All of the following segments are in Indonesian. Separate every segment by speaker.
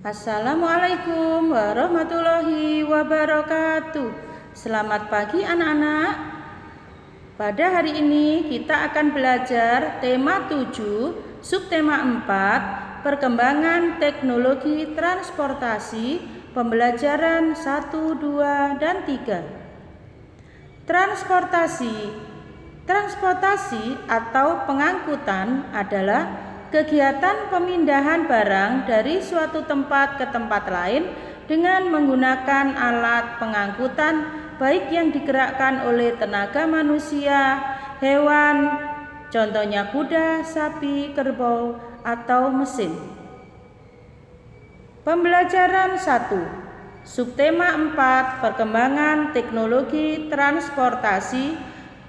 Speaker 1: Assalamualaikum warahmatullahi wabarakatuh. Selamat pagi anak-anak. Pada hari ini kita akan belajar tema 7, subtema 4, perkembangan teknologi transportasi, pembelajaran 1, 2, dan 3. Transportasi atau pengangkutan adalah kegiatan pemindahan barang dari suatu tempat ke tempat lain dengan menggunakan alat pengangkutan baik yang digerakkan oleh tenaga manusia, hewan, contohnya kuda, sapi, kerbau, atau mesin. Pembelajaran 1. Subtema 4, perkembangan teknologi transportasi,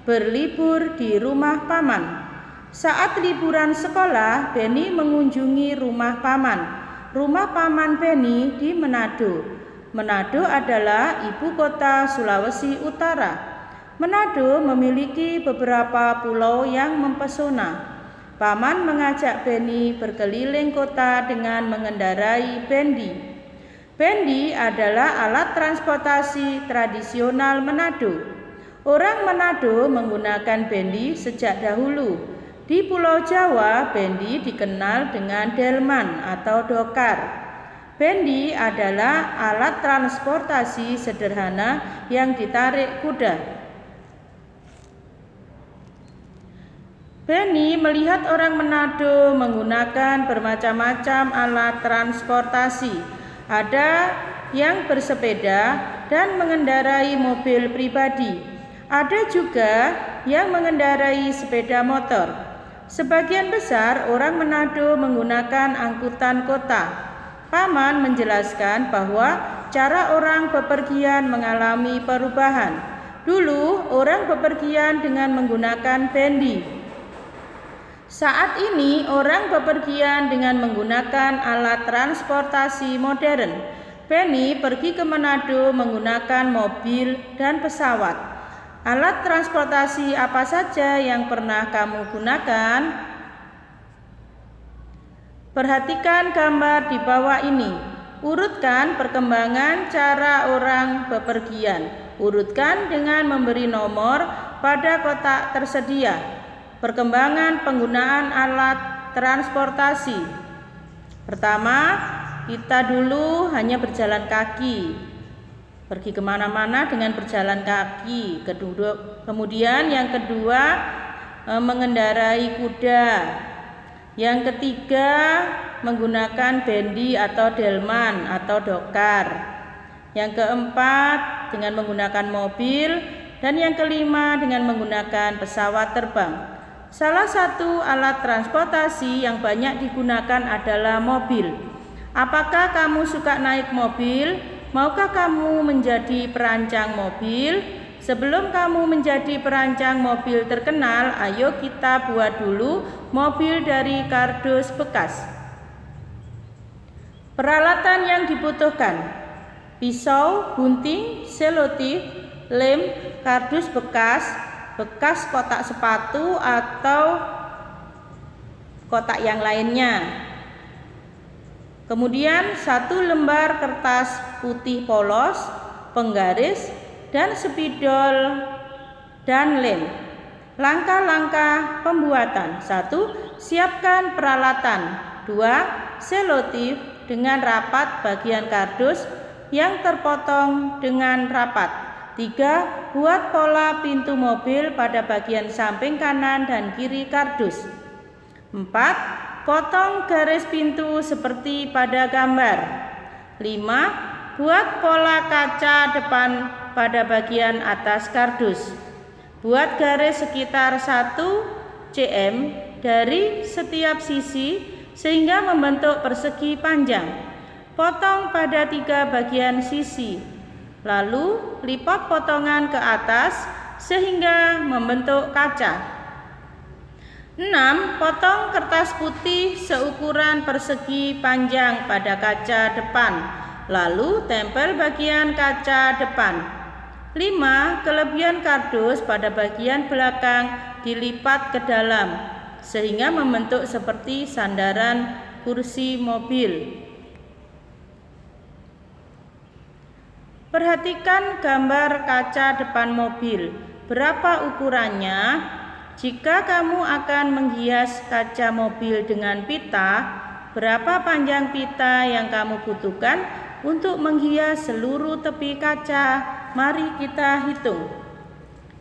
Speaker 1: berlibur di rumah paman. Saat liburan sekolah, Benny mengunjungi rumah paman. Rumah paman Benny di Manado. Manado adalah ibu kota Sulawesi Utara. Manado memiliki beberapa pulau yang mempesona. Paman mengajak Benny berkeliling kota dengan mengendarai bendi. Bendi adalah alat transportasi tradisional Manado. Orang Manado menggunakan bendi sejak dahulu. Di Pulau Jawa, bendi dikenal dengan delman atau dokar. Bendi adalah alat transportasi sederhana yang ditarik kuda. Benny melihat orang Manado menggunakan bermacam-macam alat transportasi. Ada yang bersepeda dan mengendarai mobil pribadi. Ada juga yang mengendarai sepeda motor. Sebagian besar orang Manado menggunakan angkutan kota. Paman menjelaskan bahwa cara orang bepergian mengalami perubahan. Dulu orang bepergian dengan menggunakan bendi. Saat ini orang bepergian dengan menggunakan alat transportasi modern. Benny pergi ke Manado menggunakan mobil dan pesawat. Alat transportasi apa saja yang pernah kamu gunakan? Perhatikan gambar di bawah ini. Urutkan perkembangan cara orang bepergian. Urutkan dengan memberi nomor pada kotak tersedia. Perkembangan penggunaan alat transportasi. Pertama, kita dulu hanya berjalan kaki. Pergi kemana-mana dengan berjalan kaki. Kemudian yang kedua, mengendarai kuda. Yang ketiga, menggunakan bendi atau delman atau dokar. Yang keempat, dengan menggunakan mobil. Dan yang kelima, dengan menggunakan pesawat terbang. Salah satu alat transportasi yang banyak digunakan adalah mobil. Apakah kamu suka naik mobil? Maukah kamu menjadi perancang mobil? Sebelum kamu menjadi perancang mobil terkenal, ayo kita buat dulu mobil dari kardus bekas. Peralatan yang dibutuhkan: pisau, gunting, selotip, lem, kardus bekas kotak sepatu atau kotak yang lainnya. Kemudian 1 lembar kertas putih polos, penggaris, dan spidol dan lem. Langkah-langkah pembuatan: 1. Siapkan peralatan. 2. Selotip dengan rapat bagian kardus yang terpotong dengan rapat. 3. Buat pola pintu mobil pada bagian samping kanan dan kiri kardus. 4. Potong garis pintu seperti pada gambar. 5. Buat pola kaca depan pada bagian atas kardus. Buat garis sekitar 1 cm dari setiap sisi sehingga membentuk persegi panjang. Potong pada 3 bagian sisi. Lalu lipat potongan ke atas sehingga membentuk kaca. 6. Potong kertas putih seukuran persegi panjang pada kaca depan, lalu tempel bagian kaca depan. 5. Kelebihan kardus pada bagian belakang dilipat ke dalam, sehingga membentuk seperti sandaran kursi mobil. Perhatikan gambar kaca depan mobil. Berapa ukurannya? Jika kamu akan menghias kaca mobil dengan pita, berapa panjang pita yang kamu butuhkan untuk menghias seluruh tepi kaca? Mari kita hitung.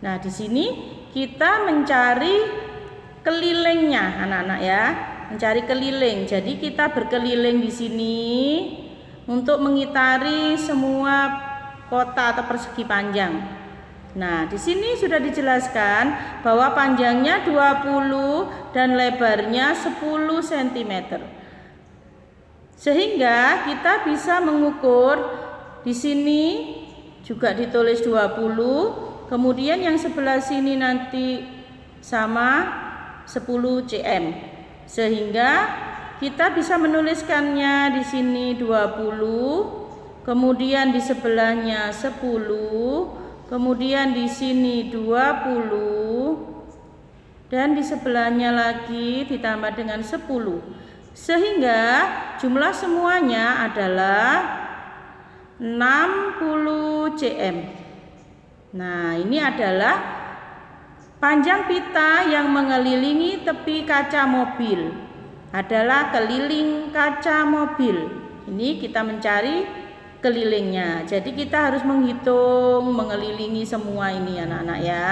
Speaker 1: Nah, di sini kita mencari kelilingnya, anak-anak ya. Mencari keliling. Jadi kita berkeliling di sini untuk mengitari semua kota atau persegi panjang. Nah, di sini sudah dijelaskan bahwa panjangnya 20 dan lebarnya 10 cm. Sehingga kita bisa mengukur di sini juga ditulis 20, kemudian yang sebelah sini nanti sama 10 cm. Sehingga kita bisa menuliskannya di sini 20, kemudian di sebelahnya 10, kemudian di sini 20, dan di sebelahnya lagi ditambah dengan 10. Sehingga jumlah semuanya adalah 60 cm. Nah, ini adalah panjang pita yang mengelilingi tepi kaca mobil. Adalah keliling kaca mobil. Ini kita mencari kelilingnya. Jadi kita harus menghitung mengelilingi semua ini anak-anak ya.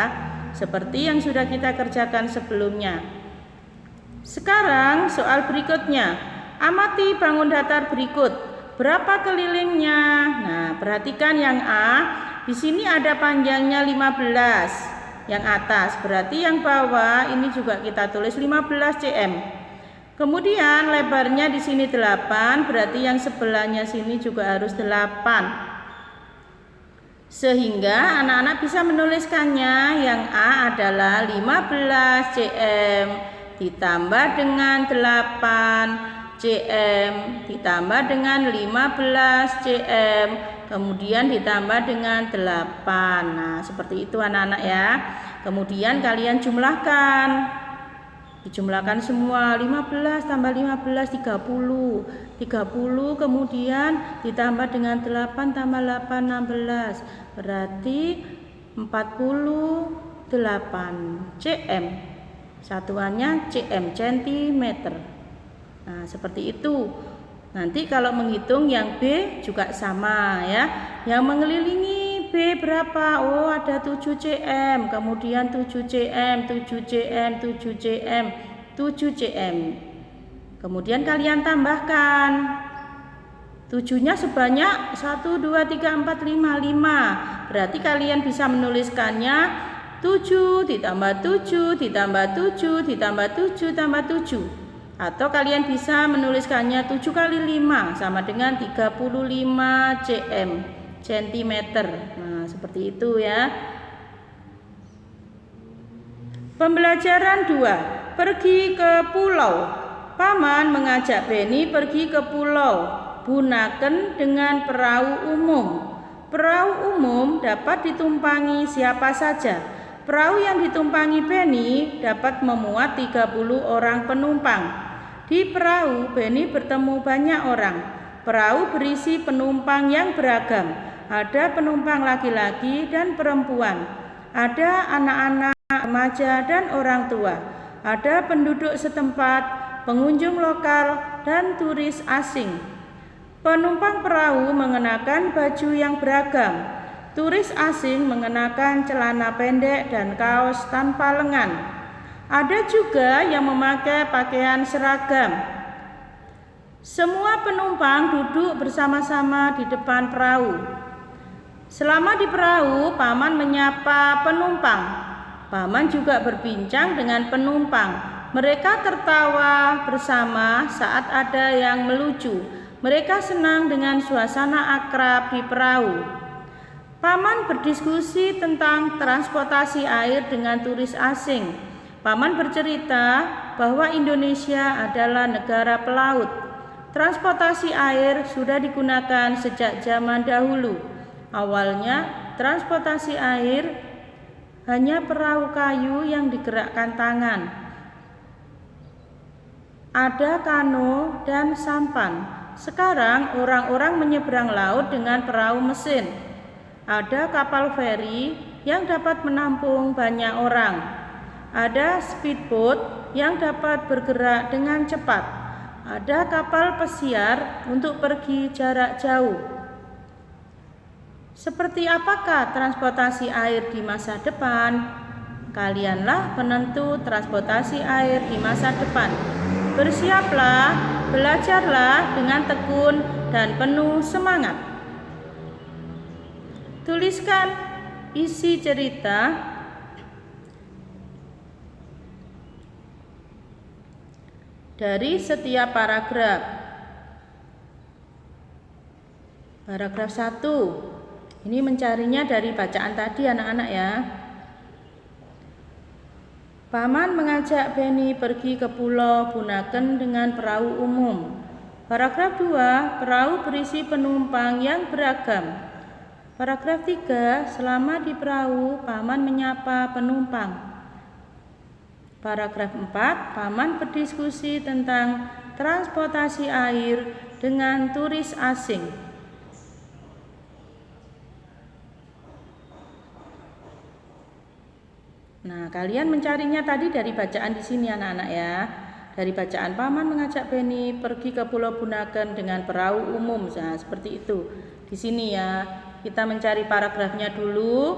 Speaker 1: Seperti yang sudah kita kerjakan sebelumnya. Sekarang soal berikutnya. Amati bangun datar berikut. Berapa kelilingnya? Nah, perhatikan yang A. Di sini ada panjangnya 15. Yang atas. Berarti yang bawah ini juga kita tulis 15 cm. Kemudian lebarnya di sini 8, berarti yang sebelahnya sini juga harus 8. Sehingga anak-anak bisa menuliskannya, yang A adalah 15 cm ditambah dengan 8 cm ditambah dengan 15 cm kemudian ditambah dengan 8. Nah, seperti itu anak-anak ya. Kemudian kalian jumlahkan. Dijumlahkan semua, 15 tambah 15 30. 30 kemudian ditambah dengan 8 tambah 8 16. Berarti 48 cm. Satuannya cm, centimeter. Nah, seperti itu. Nanti kalau menghitung yang B juga sama ya. Yang mengelilingi B berapa? Oh, ada 7 cm, kemudian 7 cm, 7 cm, 7 cm, 7 cm. Kemudian kalian tambahkan. 7-nya sebanyak 1, 2, 3, 4, 5, 5. Berarti kalian bisa menuliskannya 7 ditambah 7 ditambah 7 ditambah 7 tambah 7. Atau kalian bisa menuliskannya 7 kali 5 sama dengan 35 cm, centimeter. Nah, seperti itu ya. Pembelajaran 2. Pergi ke pulau. Paman mengajak Beni pergi ke pulau. Gunakan dengan perahu umum. Perahu umum dapat ditumpangi siapa saja. Perahu yang ditumpangi Beni dapat memuat 30 orang penumpang. Di perahu Beni bertemu banyak orang. Perahu berisi penumpang yang beragam. Ada penumpang laki-laki dan perempuan. Ada anak-anak, remaja dan orang tua. Ada penduduk setempat, pengunjung lokal dan turis asing. Penumpang perahu mengenakan baju yang beragam. Turis asing mengenakan celana pendek dan kaos tanpa lengan. Ada juga yang memakai pakaian seragam. Semua penumpang duduk bersama-sama di depan perahu. Selama di perahu, Paman menyapa penumpang. Paman juga berbincang dengan penumpang. Mereka tertawa bersama saat ada yang melucu. Mereka senang dengan suasana akrab di perahu. Paman berdiskusi tentang transportasi air dengan turis asing. Paman bercerita bahwa Indonesia adalah negara pelaut. Transportasi air sudah digunakan sejak zaman dahulu. Awalnya, transportasi air hanya perahu kayu yang digerakkan tangan. Ada kano dan sampan. Sekarang orang-orang menyeberang laut dengan perahu mesin. Ada kapal feri yang dapat menampung banyak orang. Ada speedboat yang dapat bergerak dengan cepat. Ada kapal pesiar untuk pergi jarak jauh. Seperti apakah transportasi air di masa depan? Kalianlah penentu transportasi air di masa depan. Bersiaplah, belajarlah dengan tekun dan penuh semangat. Tuliskan isi cerita dari setiap paragraf. Paragraf 1. Ini mencarinya dari bacaan tadi anak-anak ya. Paman mengajak Benny pergi ke Pulau Bunaken dengan perahu umum. Paragraf 2. Perahu berisi penumpang yang beragam. Paragraf 3. Selama di perahu, Paman menyapa penumpang. Paragraf 4. Paman berdiskusi tentang transportasi air dengan turis asing. Nah, kalian mencarinya tadi dari bacaan di sini anak-anak ya. Dari bacaan Paman mengajak Benny pergi ke Pulau Bunaken dengan perahu umum. Nah, seperti itu. Di sini ya. Kita mencari paragrafnya dulu.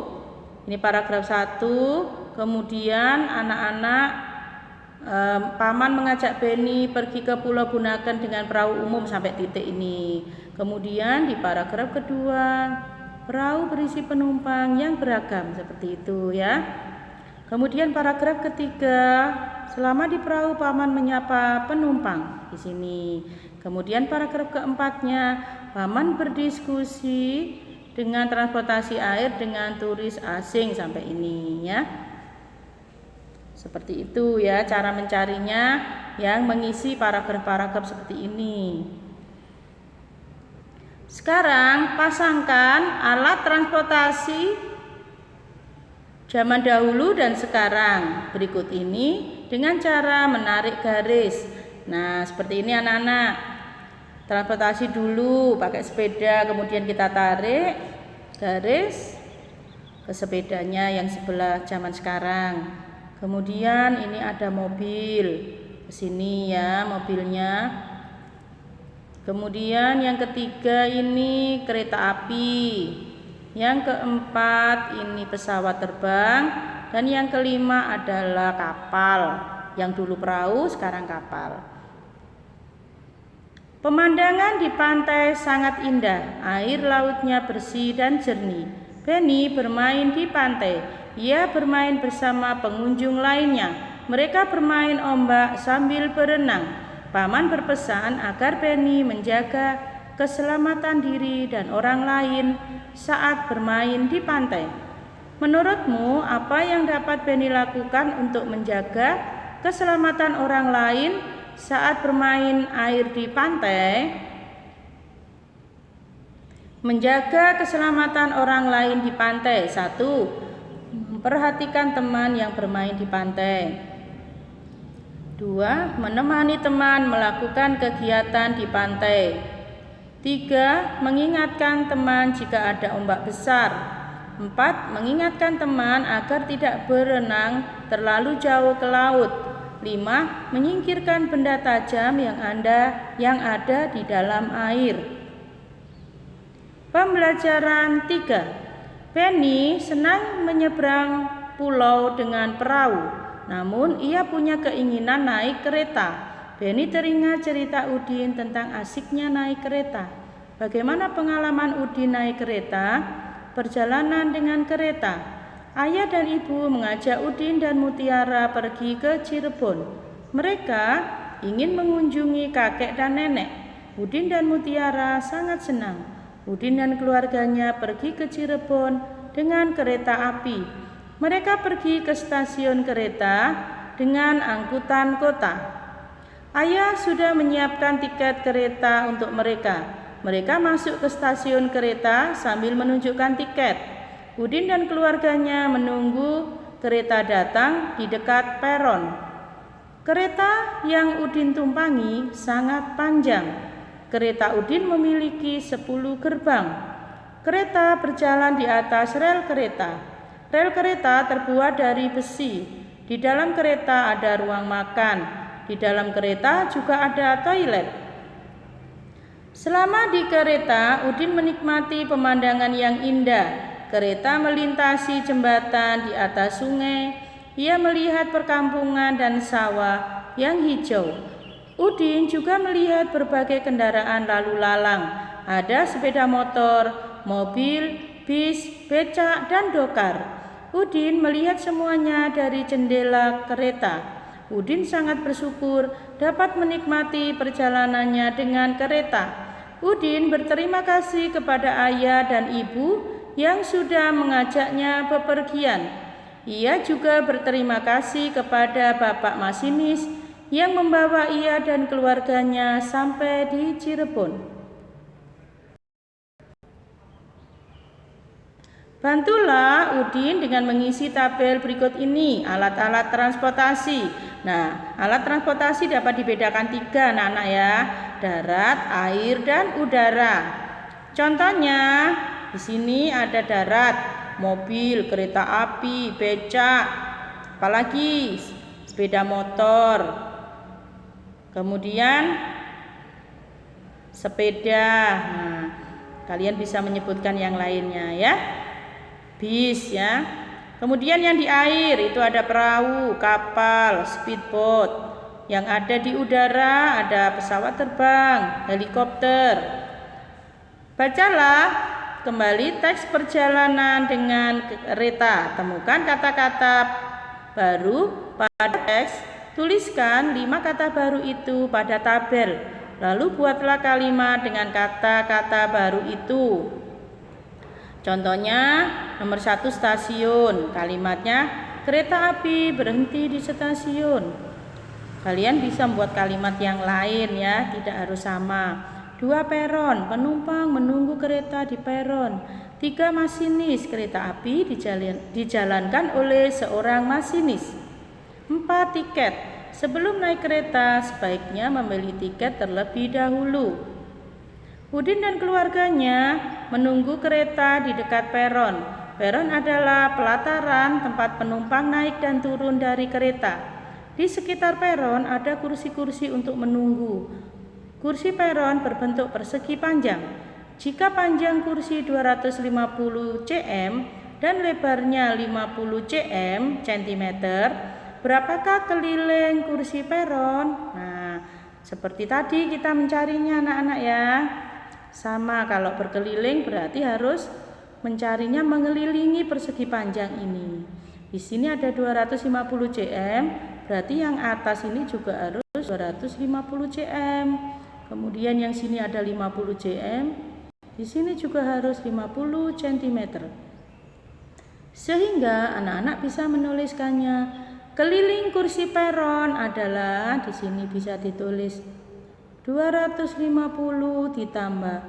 Speaker 1: Ini paragraf 1. Kemudian anak-anak Paman mengajak Benny pergi ke Pulau Bunaken dengan perahu umum sampai titik ini. Kemudian di paragraf kedua, perahu berisi penumpang yang beragam seperti itu ya. Kemudian paragraf ketiga, selama di perahu Paman menyapa penumpang di sini. Kemudian paragraf keempatnya, Paman berdiskusi dengan transportasi air dengan turis asing sampai ini ya. Seperti itu ya cara mencarinya yang mengisi paragraf-paragraf seperti ini. Sekarang pasangkan alat transportasi zaman dahulu dan sekarang berikut ini dengan cara menarik garis. Nah, seperti ini anak-anak. Transportasi dulu pakai sepeda, kemudian kita tarik garis ke sepedanya yang sebelah zaman sekarang. Kemudian ini ada mobil, ke sini ya mobilnya. Kemudian yang ketiga ini kereta api. Yang keempat ini pesawat terbang. Dan yang kelima adalah kapal. Yang dulu perahu, sekarang kapal. Pemandangan di pantai sangat indah. Air lautnya bersih dan jernih. Benny bermain di pantai. Ia bermain bersama pengunjung lainnya. Mereka bermain ombak sambil berenang. Paman berpesan agar Benny menjaga keselamatan diri dan orang lain saat bermain di pantai. Menurutmu, apa yang dapat Benny lakukan untuk menjaga keselamatan orang lain saat bermain air di pantai? Menjaga keselamatan orang lain di pantai. 1. Memperhatikan teman yang bermain di pantai. 2. Menemani teman melakukan kegiatan di pantai. 3. Mengingatkan teman jika ada ombak besar. 4. Mengingatkan teman agar tidak berenang terlalu jauh ke laut. 5. Menyingkirkan benda tajam yang ada di dalam air. Pembelajaran 3. Benny senang menyeberang pulau dengan perahu, namun ia punya keinginan naik kereta. Benny teringat cerita Udin tentang asiknya naik kereta. Bagaimana pengalaman Udin naik kereta? Perjalanan dengan kereta. Ayah dan ibu mengajak Udin dan Mutiara pergi ke Cirebon. Mereka ingin mengunjungi kakek dan nenek. Udin dan Mutiara sangat senang. Udin dan keluarganya pergi ke Cirebon dengan kereta api. Mereka pergi ke stasiun kereta dengan angkutan kota. Ayah sudah menyiapkan tiket kereta untuk mereka. Mereka masuk ke stasiun kereta sambil menunjukkan tiket. Udin dan keluarganya menunggu kereta datang di dekat peron. Kereta yang Udin tumpangi sangat panjang. Kereta Udin memiliki 10 gerbang. Kereta berjalan di atas rel kereta. Rel kereta terbuat dari besi. Di dalam kereta ada ruang makan. Di dalam kereta juga ada toilet. Selama di kereta, Udin menikmati pemandangan yang indah. Kereta melintasi jembatan di atas sungai. Ia melihat perkampungan dan sawah yang hijau. Udin juga melihat berbagai kendaraan lalu lalang. Ada sepeda motor, mobil, bis, becak, dan dokar. Udin melihat semuanya dari jendela kereta. Udin sangat bersyukur dapat menikmati perjalanannya dengan kereta. Udin berterima kasih kepada ayah dan ibu yang sudah mengajaknya bepergian. Ia juga berterima kasih kepada bapak masinis yang membawa ia dan keluarganya sampai di Cirebon. Bantulah Udin dengan mengisi tabel berikut ini, alat-alat transportasi. Nah, alat transportasi dapat dibedakan 3 anak-anak ya, darat, air, dan udara. Contohnya, di sini ada darat, mobil, kereta api, becak, apalagi sepeda motor. Kemudian sepeda. Nah, kalian bisa menyebutkan yang lainnya ya. Bis ya. Kemudian yang di air itu ada perahu, kapal, speedboat. Yang ada di udara ada pesawat terbang, helikopter. Bacalah kembali teks perjalanan dengan kereta. Temukan kata-kata baru pada teks. Tuliskan 5 kata baru itu pada tabel. Lalu buatlah kalimat dengan kata-kata baru itu. Contohnya nomor 1 stasiun. Kalimatnya kereta api berhenti di stasiun. Kalian bisa membuat kalimat yang lain ya, tidak harus sama. 2 peron, penumpang menunggu kereta di peron. 3 masinis, kereta api dijalankan oleh seorang masinis. 4 tiket, sebelum naik kereta sebaiknya membeli tiket terlebih dahulu. Udin dan keluarganya menunggu kereta di dekat peron. Peron adalah pelataran tempat penumpang naik dan turun dari kereta. Di sekitar peron ada kursi-kursi untuk menunggu. Kursi peron berbentuk persegi panjang. Jika panjang kursi 250 cm dan lebarnya 50 cm, berapakah keliling kursi peron? Nah, seperti tadi kita mencarinya anak-anak ya. Sama, kalau berkeliling berarti harus mencarinya mengelilingi persegi panjang ini. Di sini ada 250 cm, berarti yang atas ini juga harus 250 cm. Kemudian yang sini ada 50 cm, di sini juga harus 50 cm. Sehingga anak-anak bisa menuliskannya. Keliling kursi peron adalah, di sini bisa ditulis 250 ditambah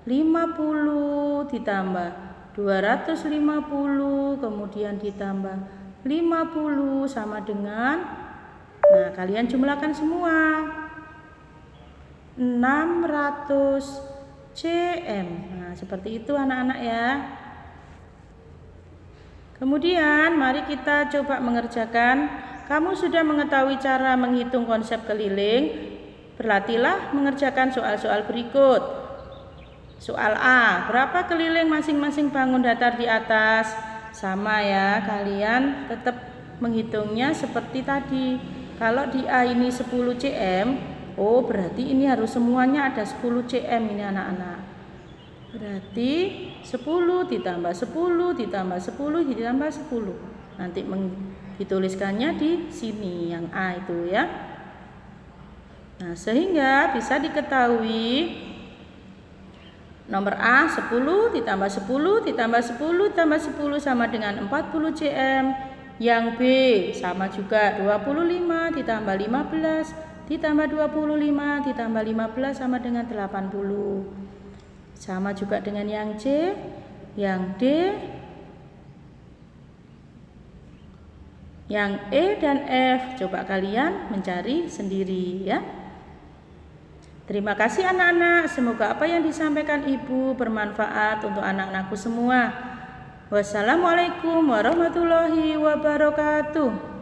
Speaker 1: 50 ditambah 250 kemudian ditambah 50 sama dengan, nah kalian jumlahkan semua, 600 cm. Nah seperti itu anak-anak ya. Kemudian mari kita coba mengerjakan. Kamu sudah mengetahui cara menghitung konsep keliling. Berlatihlah mengerjakan soal-soal berikut. Soal A, berapa keliling masing-masing bangun datar di atas? Sama ya, kalian tetap menghitungnya seperti tadi. Kalau di A ini 10 cm, oh berarti ini harus semuanya ada 10 cm ini anak-anak. Berarti 10 ditambah 10 ditambah 10 ditambah 10. Nanti dituliskannya di sini yang A itu ya. Nah, sehingga bisa diketahui nomor A 10 ditambah 10 ditambah 10 ditambah 10 sama dengan 40 cm. Yang B sama juga 25 ditambah 15 ditambah 25 ditambah 15 sama dengan 80. Sama juga dengan yang C, yang D, yang E dan F. Coba kalian mencari sendiri ya. Terima kasih anak-anak, semoga apa yang disampaikan Ibu bermanfaat untuk anak-anakku semua. Wassalamualaikum warahmatullahi wabarakatuh.